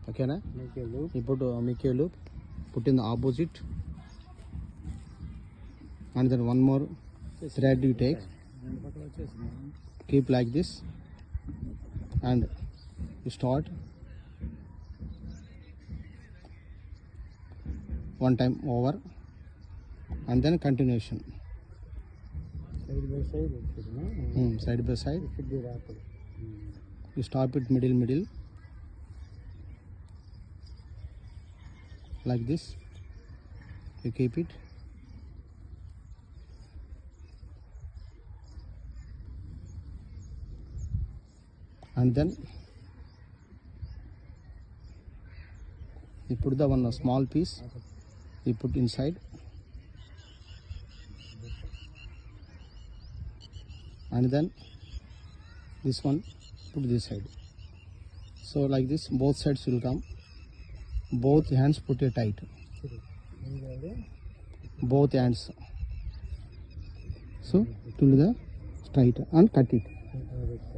Okay, na? You put make a loop, put in the opposite, and then one more thread you take, keep like this, and you start one time over, and then continuation. Side by side. You stop it middle, like this. You keep it. And then you put the one small piece, you put inside, and then this one put this side. So like this both sides will come. Both hands put it tight. Both hands. So to the straight and cut it.